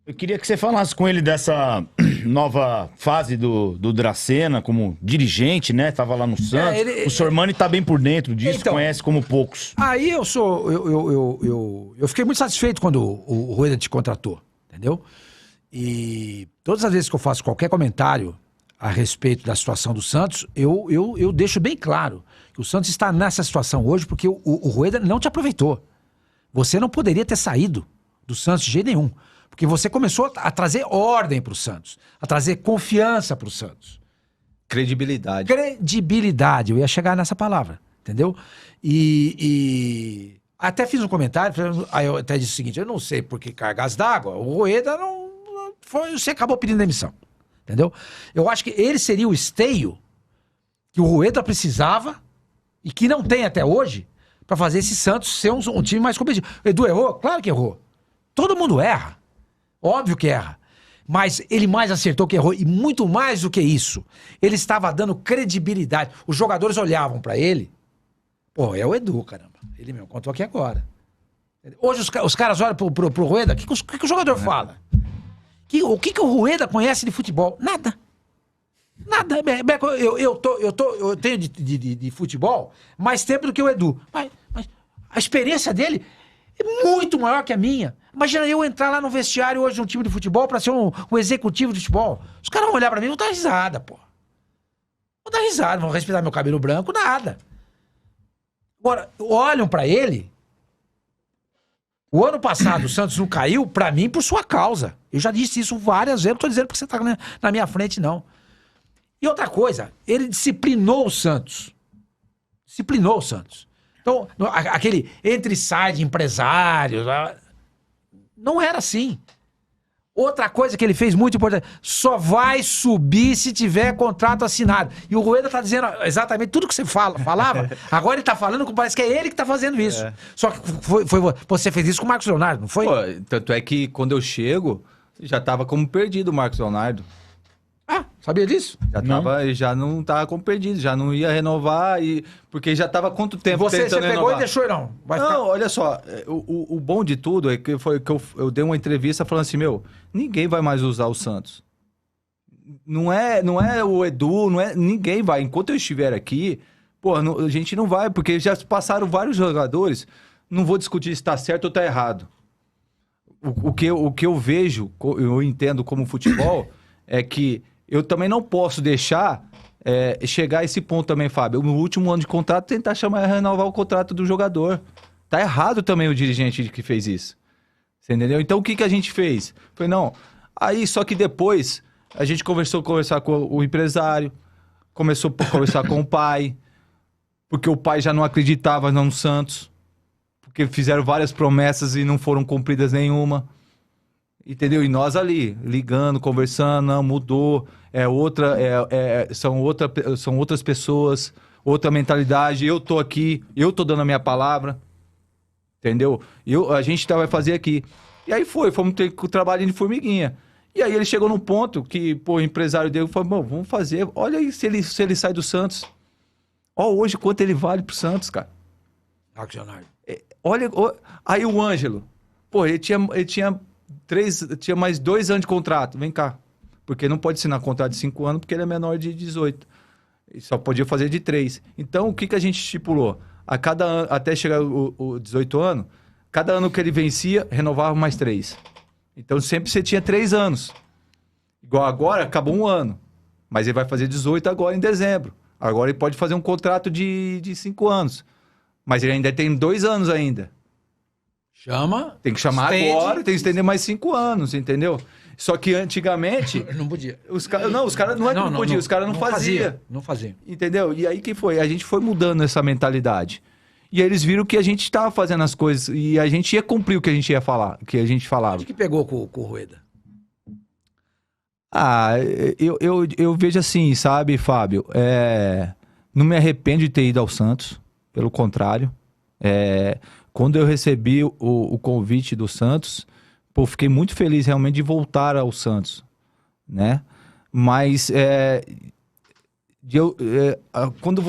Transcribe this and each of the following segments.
Eu queria que você falasse com ele dessa nova fase do Dracena como dirigente, né? Tava lá no Santos. O Sormani tá bem por dentro disso, Então, conhece como poucos. Aí eu fiquei muito satisfeito quando o Rueda te contratou, entendeu? E todas as vezes que eu faço qualquer comentário a respeito da situação do Santos, eu deixo bem claro que o Santos está nessa situação hoje porque o Rueda não te aproveitou. Você não poderia ter saído do Santos de jeito nenhum. Porque você começou a trazer ordem para o Santos, a trazer confiança para o Santos. Credibilidade. Credibilidade, eu ia chegar nessa palavra, entendeu? E até fiz um comentário, aí eu até disse o seguinte, eu não sei por que cargas d'água, o Rueda não foi, você acabou pedindo demissão, entendeu? Eu acho que ele seria o esteio que o Rueda precisava e que não tem até hoje para fazer esse Santos ser um time mais competitivo. O Edu errou? Claro que errou. Todo mundo erra. Óbvio que erra. Mas ele mais acertou que errou. E muito mais do que isso. Ele estava dando credibilidade. Os jogadores olhavam pra ele. Pô, é o Edu, caramba. Ele mesmo contou aqui agora. Hoje os caras olham pro Rueda. O que o jogador fala? O que o Rueda conhece de futebol? Nada. Nada. Beco, eu tenho de futebol mais tempo do que o Edu. Mas a experiência dele é muito maior que a minha. Imagina eu entrar lá no vestiário hoje de um time de futebol pra ser um executivo de futebol. Os caras vão olhar pra mim e vão dar risada, pô. Vão dar risada, vão respeitar meu cabelo branco, nada. Agora, olham pra ele. O ano passado o Santos não caiu, pra mim, por sua causa. Eu já disse isso várias vezes, não tô dizendo porque você tá na minha frente, não. E outra coisa, ele disciplinou o Santos. Disciplinou o Santos. Então, aquele entre e sai de empresários... Não era assim. Outra coisa que ele fez muito importante, só vai subir se tiver contrato assinado. E o Rueda tá dizendo exatamente tudo que você falava, agora ele tá falando, parece que é ele que tá fazendo isso. É. Só que você fez isso com o Marcos Leonardo, não foi? Pô, tanto é que quando eu chego, já tava como perdido o Marcos Leonardo. Ah, sabia disso? Já não tava como perdido, já não ia renovar, porque já tava há quanto tempo você tentando pegou renovar. E deixou, não? Olha só, o bom de tudo é que foi que eu dei uma entrevista falando assim, ninguém vai mais usar o Santos. Não é o Edu, ninguém vai. Enquanto eu estiver aqui, a gente não vai, porque já passaram vários jogadores, não vou discutir se tá certo ou tá errado. O que eu vejo, eu entendo como futebol, é que eu também não posso deixar chegar a esse ponto também, Fábio. No último ano de contrato, tentar renovar o contrato do jogador. Tá errado também o dirigente que fez isso. Você entendeu? Então, o que a gente fez? Foi, não. Aí, só que depois, a gente começou a conversar com o empresário, começou a conversar com o pai, porque o pai já não acreditava no Santos, porque fizeram várias promessas e não foram cumpridas nenhuma. Entendeu? E nós ali, ligando, conversando, não, mudou, são outras pessoas, outra mentalidade, eu tô aqui, eu tô dando a minha palavra, entendeu? A gente vai fazer aqui. E aí fomos ter o trabalhinho de formiguinha. E aí ele chegou num ponto que, o empresário dele falou, vamos fazer, olha aí se ele sai do Santos. Ó, hoje quanto ele vale pro Santos, cara. Olha, aí o Ângelo, ele tinha mais 2 anos de contrato, vem cá. Porque não pode assinar contrato de 5 anos, porque ele é menor de 18. Ele só podia fazer de 3. Então, o que a gente estipulou? A cada ano, até chegar o 18 anos, cada ano que ele vencia, renovava mais 3. Então, sempre você tinha 3 anos. Igual agora, acabou 1 ano. Mas ele vai fazer 18 agora em dezembro. Agora ele pode fazer um contrato de 5 anos. Mas ele ainda tem 2 anos ainda. Tem que chamar agora, tem que estender mais 5 anos, entendeu? Só que antigamente... Não podia. Os caras não podiam, os caras não faziam. Não faziam. Entendeu? E aí que foi? A gente foi mudando essa mentalidade. E aí eles viram que a gente estava fazendo as coisas e a gente ia cumprir o que a gente ia falar, o que a gente falava. Onde que pegou com o Rueda? Eu vejo assim, sabe, Fábio? Não me arrependo de ter ido ao Santos, pelo contrário. Quando eu recebi o convite do Santos, fiquei muito feliz realmente de voltar ao Santos, né? Mas quando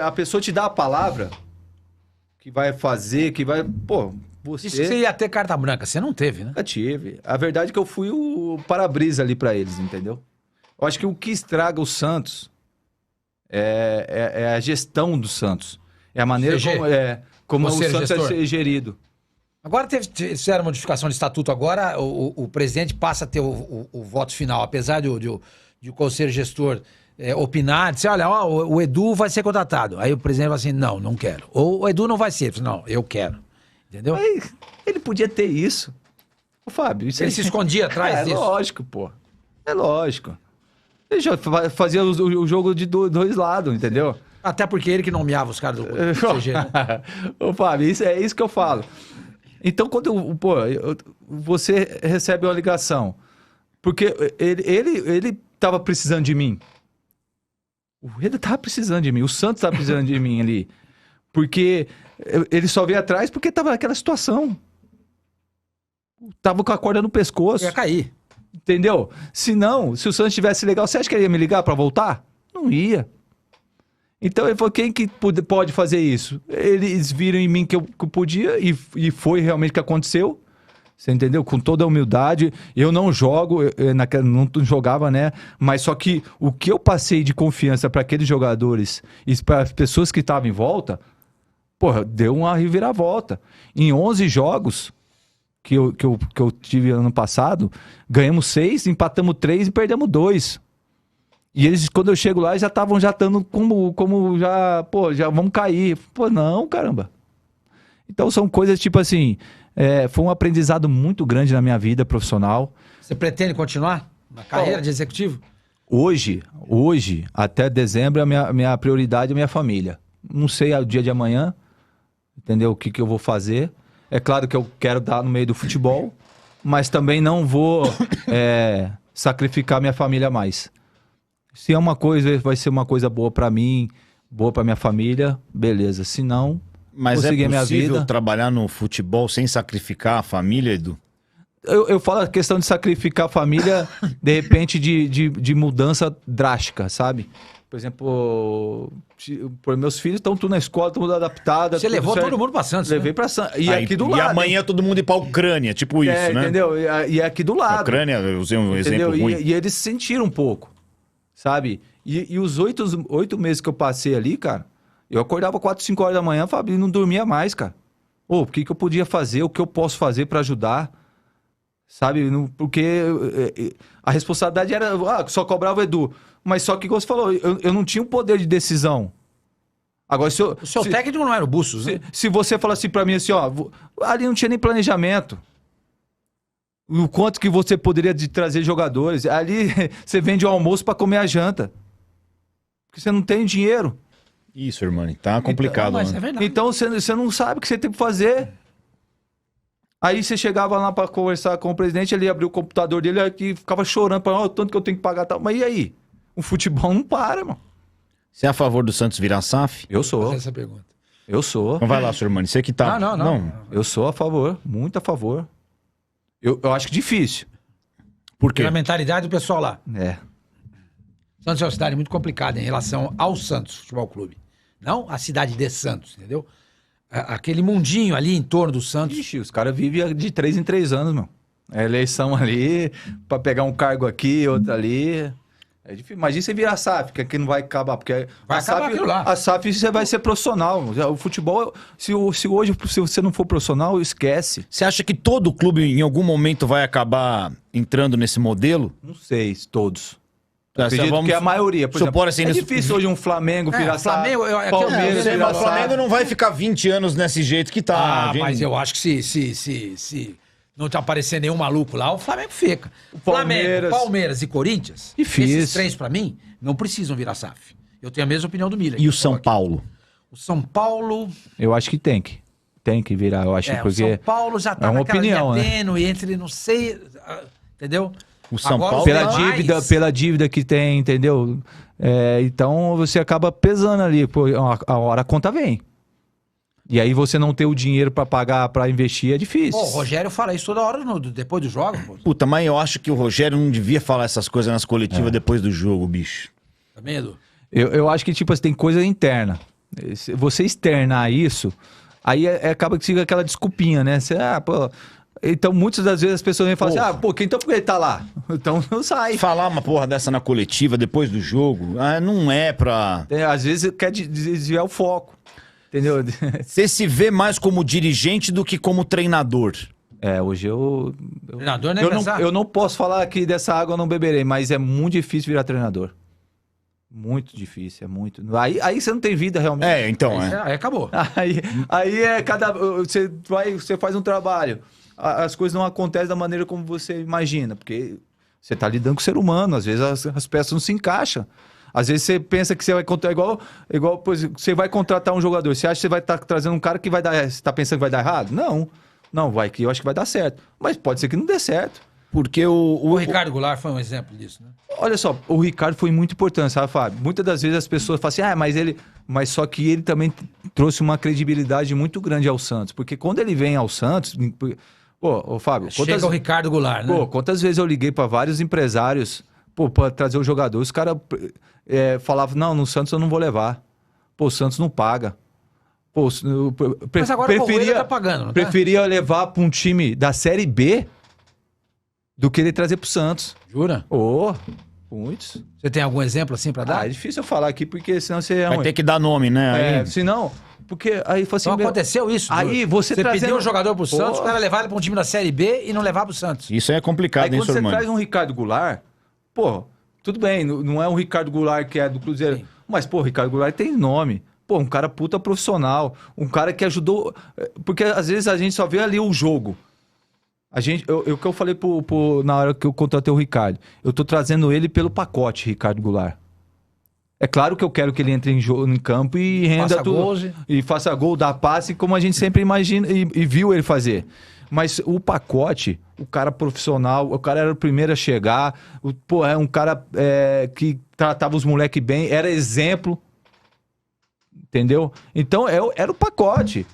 a pessoa te dá a palavra que vai fazer, que vai... você... Isso que você ia ter carta branca, você não teve, né? Eu tive. A verdade é que eu fui o para-brisa ali pra eles, entendeu? Eu acho que o que estraga o Santos é a gestão do Santos. É a maneira como o Santos é gerido. Agora fizeram modificação de estatuto, agora o presidente passa a ter o voto final, apesar de o conselho gestor opinar, dizer, olha, o Edu vai ser contratado. Aí o presidente fala assim, não quero. Ou o Edu não vai ser. Ele fala, não, eu quero. Entendeu? Aí, ele podia ter isso. Ô, Fábio, isso ele se escondia atrás disso. É lógico, pô. É lógico. Ele já fazia o jogo de dois lados, entendeu? Até porque ele que nomeava os caras do CG. Né? Ô, Fábio, é isso que eu falo. Então, quando você recebe uma ligação, porque ele tava precisando de mim. O Reda tava precisando de mim, o Santos tava precisando de mim ali. Porque ele só veio atrás porque tava naquela situação. Tava com a corda no pescoço. Ia cair. Entendeu? Se o Santos estivesse legal, você acha que ele ia me ligar pra voltar? Não ia. Então ele falou, quem que pode fazer isso? Eles viram em mim que eu podia e foi realmente o que aconteceu. Você entendeu? Com toda a humildade. Eu não jogo, não jogava, né? Mas só que o que eu passei de confiança para aqueles jogadores e para as pessoas que estavam em volta, porra, deu uma reviravolta. Em 11 jogos que eu tive ano passado, ganhamos 6, empatamos 3 e perdemos 2. E eles, quando eu chego lá, já estavam estando como já, pô, já vamos cair. Pô, não, caramba. Então são coisas tipo assim, foi um aprendizado muito grande na minha vida profissional. Você pretende continuar na carreira de executivo? Hoje, até dezembro, a minha prioridade é a minha família. Não sei o dia de amanhã, entendeu? O que eu vou fazer. É claro que eu quero dar no meio do futebol, mas também não vou sacrificar minha família mais. Se é uma coisa, vai ser uma coisa boa pra mim, boa pra minha família, beleza. Se não, mas vou seguir a minha possível vida. Trabalhar no futebol sem sacrificar a família, Edu? Eu falo a questão de sacrificar a família, de repente, de mudança drástica, sabe? Por exemplo, meus filhos estão tudo na escola, tudo adaptado. Você levou todo mundo pra Santos, Levei pra Santos. E aqui do lado. E amanhã todo mundo ir pra Ucrânia, tipo isso, né? Entendeu? E aqui do lado. A Ucrânia, eu usei um exemplo ruim. E eles se sentiram um pouco. Sabe? E os 8 meses que eu passei ali, cara, eu acordava 4, 5 horas da manhã, Fábio, e não dormia mais, cara. O que eu podia fazer, o que eu posso fazer pra ajudar, sabe? Porque a responsabilidade era, só cobrava o Edu. Mas só que, como você falou, eu não tinha o poder de decisão. Agora, o seu técnico não era o Bustos, né? Se você falar assim pra mim, assim, ali não tinha nem planejamento. O quanto que você poderia trazer jogadores. Ali você vende o almoço para comer a janta. Porque você não tem dinheiro. Isso, irmão. Tá complicado. Então, mas é verdade. Então você não sabe o que você tem que fazer. Aí você chegava lá para conversar com o presidente, ele abriu o computador dele e ficava chorando. O tanto que eu tenho que pagar. Tal. Mas e aí? O futebol não para, mano. Você é a favor do Santos virar SAF? Eu sou. Vou fazer essa pergunta. Eu sou. Então vai lá, senhor Mano. Você que tá... Não. Eu sou a favor. Muito a favor. Eu acho que difícil. Por quê? Pela mentalidade do pessoal lá. Santos é uma cidade muito complicada em relação ao Santos Futebol Clube. Não a cidade de Santos, entendeu? Aquele mundinho ali em torno do Santos. Ixi, os caras vivem de 3 em 3 anos, meu. É eleição ali, pra pegar um cargo aqui, outro ali. É difícil. Imagina você virar SAF, que aqui não vai acabar. Porque vai acabar aquilo lá. A SAF você vai ser profissional. O futebol, se hoje se você não for profissional, esquece. Você acha que todo clube em algum momento vai acabar entrando nesse modelo? Não sei, todos. Acredito que a maioria. Por exemplo, assim, é difícil hoje um Flamengo virar SAF. Palmeiras virar SAF. O Flamengo não vai ficar 20 anos nesse jeito que tá. Mas eu acho que se não tá aparecendo nenhum maluco lá, o Flamengo fica. Palmeiras. Palmeiras e Corinthians, difícil. Esses 3 pra mim, não precisam virar SAF. Eu tenho a mesma opinião do Miller. E o São Paulo? O São Paulo... Eu acho que tem que virar, eu acho, porque... O São Paulo já tá naquela opinião, linha tênue entre, não sei, entendeu? O São Paulo... Pela dívida que tem, entendeu? Então você acaba pesando ali, pô, a hora a conta vem. E aí você não ter o dinheiro pra pagar, pra investir, é difícil. Pô, o Rogério fala isso toda hora depois do jogo, pô. Puta, mas eu acho que o Rogério não devia falar essas coisas nas coletivas depois do jogo, bicho. Tá vendo? Eu acho que, tipo, tem coisa interna. Você externar isso, Aí acaba que fica aquela desculpinha, né? Você, pô... Então, muitas das vezes as pessoas vêm falar assim, então por que ele tá lá? Então não sai. Falar uma porra dessa na coletiva depois do jogo, não é pra... Às vezes quer desviar o foco, entendeu? Você se vê mais como dirigente do que como treinador. Hoje eu... Treinador, né? Eu não posso falar que dessa água eu não beberei, mas é muito difícil virar treinador. Muito difícil, é muito. Aí você não tem vida realmente. Aí acabou. Aí é cada... Você faz um trabalho... As coisas não acontecem da maneira como você imagina, porque você está lidando com o ser humano, às vezes as peças não se encaixam. Às vezes você pensa que você vai contratar igual pois, você vai contratar um jogador, você acha que você vai estar trazendo um cara que vai dar, você está pensando que vai dar errado? Não, eu acho que vai dar certo, mas pode ser que não dê certo. Porque o Ricardo Goulart foi um exemplo disso, né? Olha só, o Ricardo foi muito importante, sabe, Fábio? Muitas das vezes as pessoas falam assim, mas só que ele também trouxe uma credibilidade muito grande ao Santos, porque quando ele vem ao Santos... Ô, Fábio... Chega o Ricardo Goulart, né? Quantas vezes eu liguei para vários empresários, para trazer o jogador, os caras falavam, não, no Santos eu não vou levar. O Santos não paga. Mas agora o Rueda tá pagando, não preferia levar para um time da Série B do que ele trazer pro Santos. Jura? Muitos. Você tem algum exemplo assim para dar? É difícil eu falar aqui, porque senão você... Vai ter que dar nome, né? Senão... Porque aí foi assim... Então aconteceu isso. Aí você pediu um jogador pro Santos, o cara levar ele pra um time da Série B e não levar pro Santos. Isso é complicado, aí, hein, quando você traz um Ricardo Goulart, tudo bem, não é um Ricardo Goulart que é do Cruzeiro, sim, mas, o Ricardo Goulart tem nome. Um cara puta profissional, um cara que ajudou... Porque às vezes a gente só vê ali o jogo. O que eu falei na hora que eu contratei o Ricardo, eu tô trazendo ele pelo pacote, Ricardo Goulart. É claro que eu quero que ele entre em campo e renda tudo. E faça gol, dá passe, como a gente sempre imagina e viu ele fazer. Mas o pacote, o cara profissional, o cara era o primeiro a chegar, é um cara que tratava os moleques bem, era exemplo. Entendeu? Então era o pacote.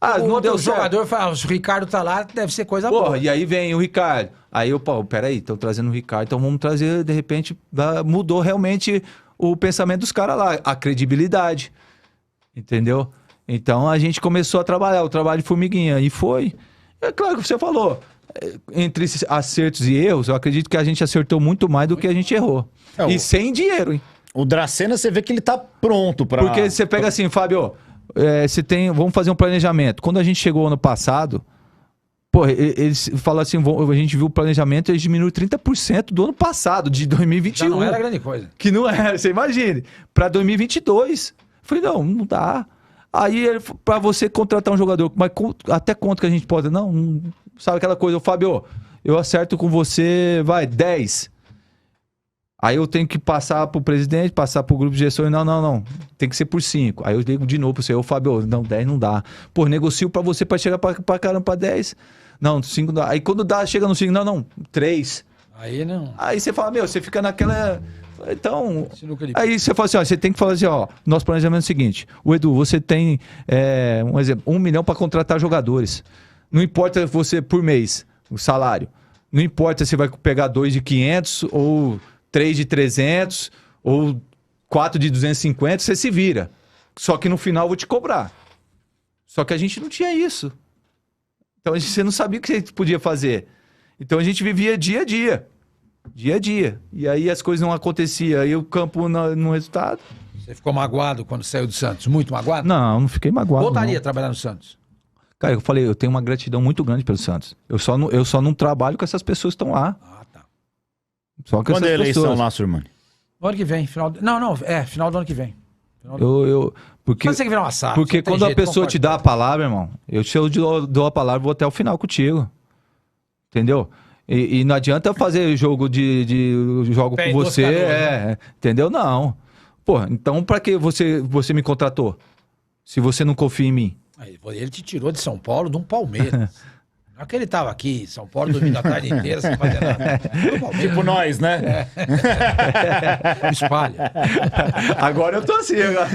Não deu certo. O jogador fala, o Ricardo tá lá, deve ser coisa boa. E aí vem o Ricardo. Aí peraí, estão trazendo o Ricardo, então vamos trazer, de repente, mudou realmente o pensamento dos caras lá, a credibilidade, entendeu? Então a gente começou a trabalhar, o trabalho de formiguinha, e foi. É claro que você falou, entre acertos e erros, eu acredito que a gente acertou muito mais do que a gente errou. E sem dinheiro, hein? O Dracena, você vê que ele tá pronto pra... Porque você pega assim, Fábio, vamos fazer um planejamento. Quando a gente chegou ano passado, eles falaram assim, a gente viu o planejamento, eles diminuíram 30% do ano passado, de 2021. Já não era grande coisa. Que não era, você imagine. Para 2022. Falei, não dá. Aí, para você contratar um jogador, mas até quanto que a gente pode? Não, sabe aquela coisa, Fábio, eu acerto com você, 10. Aí eu tenho que passar pro presidente, passar pro grupo de gestão, e não, tem que ser por 5. Aí eu ligo de novo pro seu, Fábio, 10 não dá. Negocio pra você pra chegar pra caramba pra 10. Não, 5 dá. Aí quando chega no 5, não, 3. Aí não. Aí você fala, você fica naquela... Então, aí você fala assim, você tem que falar assim, nosso planejamento é o seguinte, o Edu, você tem, um exemplo, 1 milhão pra contratar jogadores. Não importa você por mês, o salário. Não importa se vai pegar 2 de 500 ou 3 de 300 ou 4 de 250, você se vira. Só que no final eu vou te cobrar. Só que a gente não tinha isso. Então você não sabia o que você podia fazer. Então a gente vivia dia a dia. Dia a dia. E aí as coisas não aconteciam. Aí o campo no resultado. Você ficou magoado quando saiu do Santos? Muito magoado? Não fiquei magoado. Voltaria a trabalhar no Santos? Cara, eu falei, eu tenho uma gratidão muito grande pelo Santos. Eu só não trabalho com essas pessoas que estão lá. Tá. Só com quando é a eleição lá, Surmani? No ano que vem. Final do ano que vem. Porque você tem que virar uma sala. Porque quando a pessoa te dá a palavra, irmão, se eu dou a palavra, vou até o final contigo. Entendeu? E não adianta fazer jogo jogo com você, entendeu? Não. Então pra que você me contratou? Se você não confia em mim. Ele te tirou de São Paulo de um Palmeiras. Não é que ele tava aqui em São Paulo dormindo a tarde inteira sem fazer nada. Tipo nós, né? Espalha. Agora eu tô assim, agora.